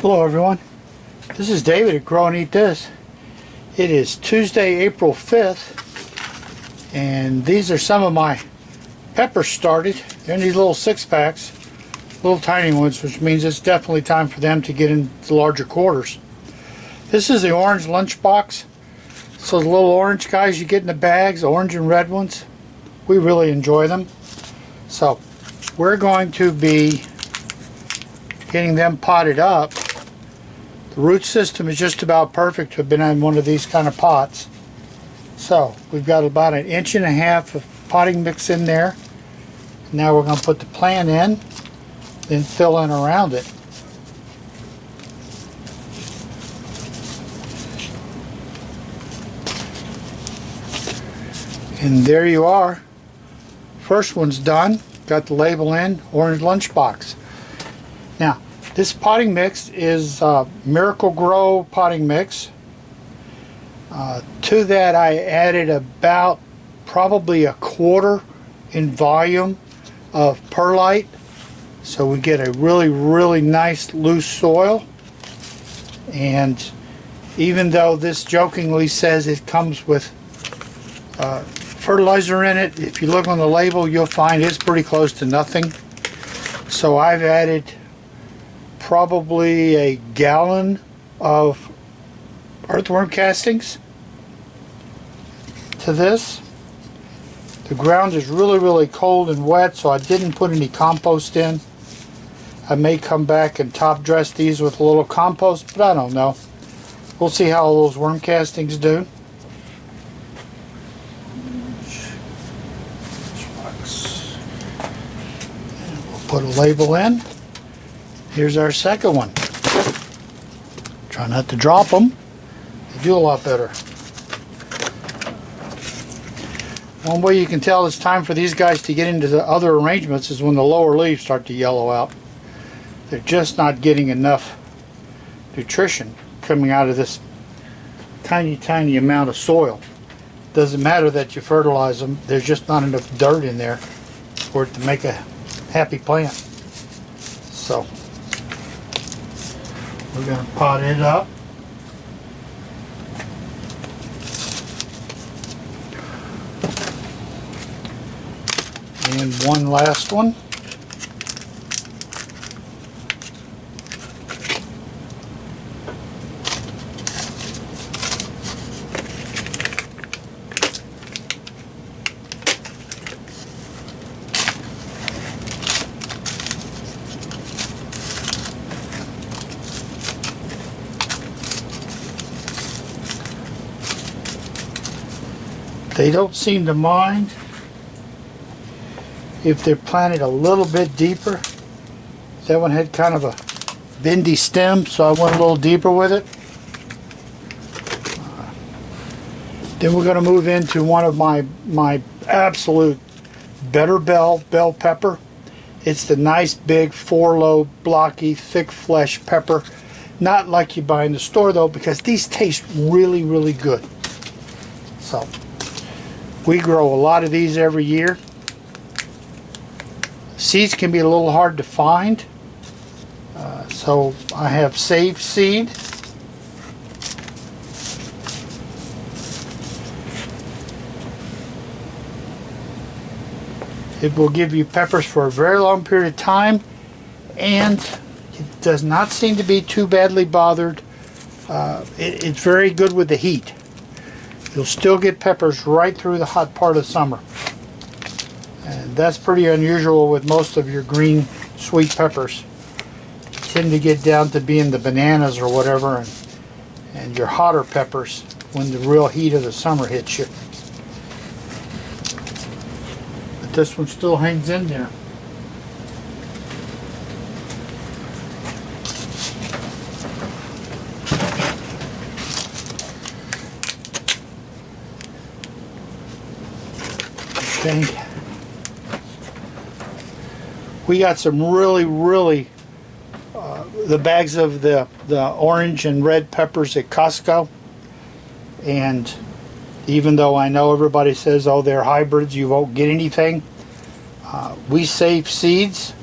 Hello everyone, this is David at Grow and Eat This. It is Tuesday, April 5th, and these are some of my peppers started. They're in these little 6-packs, little tiny ones, which means it's definitely time for them to get into larger quarters. This is the orange lunchbox. So the little orange guys you get in the bags, orange and red ones, we really enjoy them. So we're going to be getting them potted up. The root system is just about perfect to have been in one of these kind of pots. So we've got about 1.5 inches of potting mix in there. Now we're going to put the plant in, then fill in around it. And there you are. First one's done. Got the label in, orange lunchbox. Now, this potting mix is Miracle Grow potting mix. To that I added about probably 1/4 in volume of perlite. So we get a really nice loose soil. And even though this jokingly says it comes with fertilizer in it, if you look on the label you'll find it's pretty close to nothing. So I've added probably 1 gallon of earthworm castings to this. The ground is really cold and wet, so I didn't put any compost in. I may come back and top dress these with a little compost, but I don't know. We'll see how those worm castings do. Put a label in. Here's our second one. Try not to drop them. They do a lot better. One way you can tell it's time for these guys to get into the other arrangements is when the lower leaves start to yellow out. They're just not getting enough nutrition coming out of this tiny amount of soil. Doesn't matter that you fertilize them, there's just not enough dirt in there for it to make a happy plant. So we're going to pot it up. And one last one. They don't seem to mind if they're planted a little bit deeper. That one had kind of a bendy stem, so I went a little deeper with it. Then we're going to move into one of my absolute better bell pepper. It's the nice big 4-lobe blocky thick flesh pepper. Not like you buy in the store though, because these taste really good. So we grow a lot of these every year. Seeds can be a little hard to find, so I have saved seed. It will give you peppers for a very long period of time, and it does not seem to be too badly bothered. It's very good with the heat. You'll still get peppers right through the hot part of summer. And that's pretty unusual with most of your green sweet peppers. You tend to get down to being the bananas or whatever, and your hotter peppers when the real heat of the summer hits you. But this one still hangs in there. Okay. We got some really the bags of the orange and red peppers at Costco, and even though I know everybody says, oh, they're hybrids, you won't get anything, we saved seeds,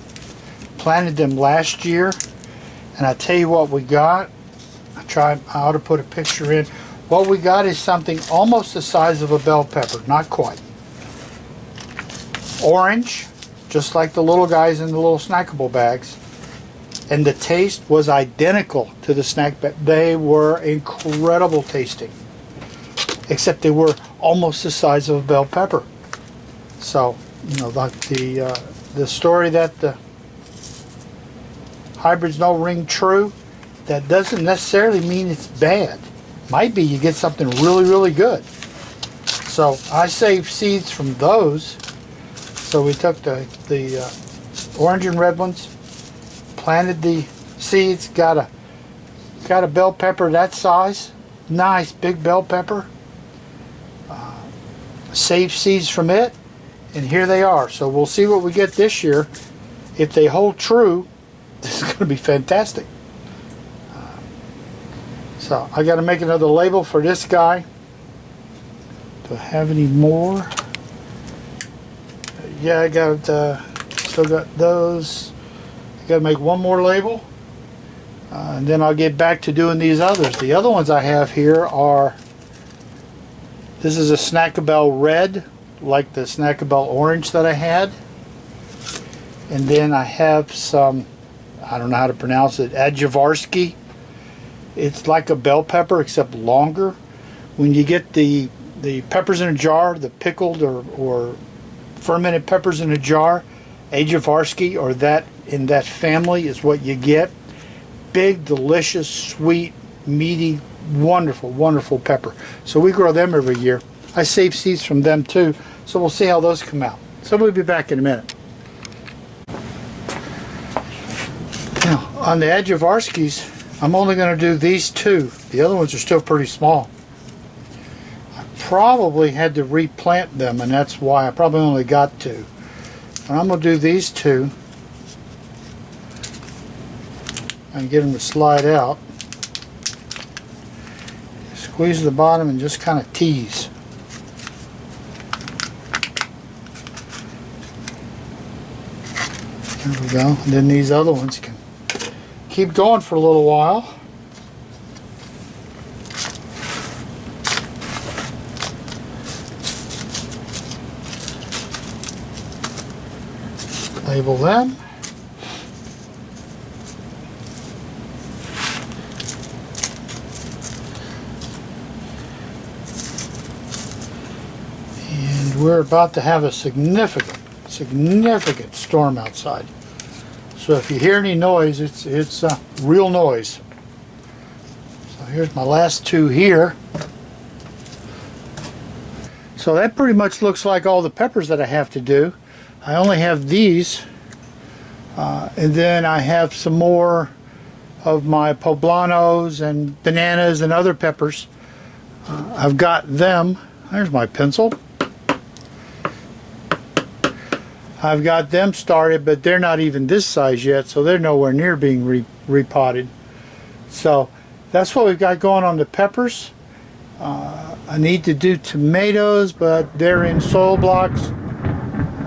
planted them last year, And I tell you what we got. I ought to put a picture in. What we got is something almost the size of a bell pepper, not quite. Orange, just like the little guys in the little snackable bags. And the taste was identical to the snack bag. They were incredible tasting. Except they were almost the size of a bell pepper. So, you know, like the story that the hybrids don't ring true, that doesn't necessarily mean it's bad. Might be you get something really, really good. So I saved seeds from those. So we took the orange and red ones, planted the seeds, got a bell pepper that size, nice big bell pepper. Saved seeds from it, and here they are. So we'll see what we get this year. If they hold true, this is going to be fantastic. So I got to make another label for this guy. Do I have any more? Yeah, I got still got those. I got to make one more label, and then I'll get back to doing these others. The other ones I have here are. This is a Snackabell Red, like the Snackabell Orange that I had. And then I have some, I don't know how to pronounce it, Adjavarsky. It's like a bell pepper except longer. When you get the peppers in a jar, the pickled or fermented peppers in a jar, Adjavarsky or that in that family is what you get. Big, delicious, sweet, meaty, wonderful, wonderful pepper. So we grow them every year. I save seeds from them too, so we'll see how those come out. So we'll be back in a minute. Now, on the Adjavarskys, I'm only going to do these two. The other ones are still pretty small. I probably had to replant them, and that's why I probably only got two. And I'm going to do these two and get them to slide out. Squeeze the bottom and just kind of tease. There we go. And then these other ones can keep going for a little while. Label them. We're about to have a significant storm outside. So if you hear any noise, it's real noise. So here's my last two here. So that pretty much looks like all the peppers that I have to do. I only have these, and then I have some more of my poblanos and bananas and other peppers. I've got them. There's my pencil. I've got them started, but they're not even this size yet, so they're nowhere near being repotted. So that's what we've got going on the peppers. I need to do tomatoes, but they're in soil blocks,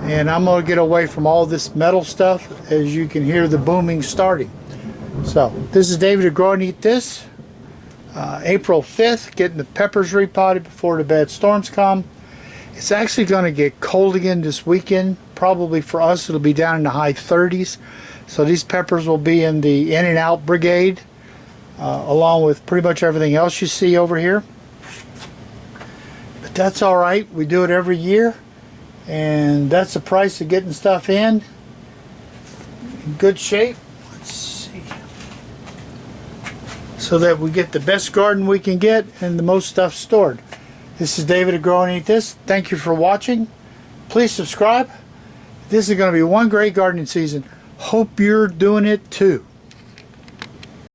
and I'm going to get away from all this metal stuff. As you can hear the booming starting. So this is David at Grow and Eat This. April 5th, getting the peppers repotted before the bad storms come. It's actually going to get cold again this weekend. Probably for us it'll be down in the high 30s. So these peppers will be in the in and out brigade, along with pretty much everything else you see over here. But that's alright. We do it every year. And that's the price of getting stuff in good shape. Let's see. So that we get the best garden we can get and the most stuff stored. This is David at Grow and Eat This. Thank you for watching. Please subscribe. This is going to be one great gardening season. Hope you're doing it too.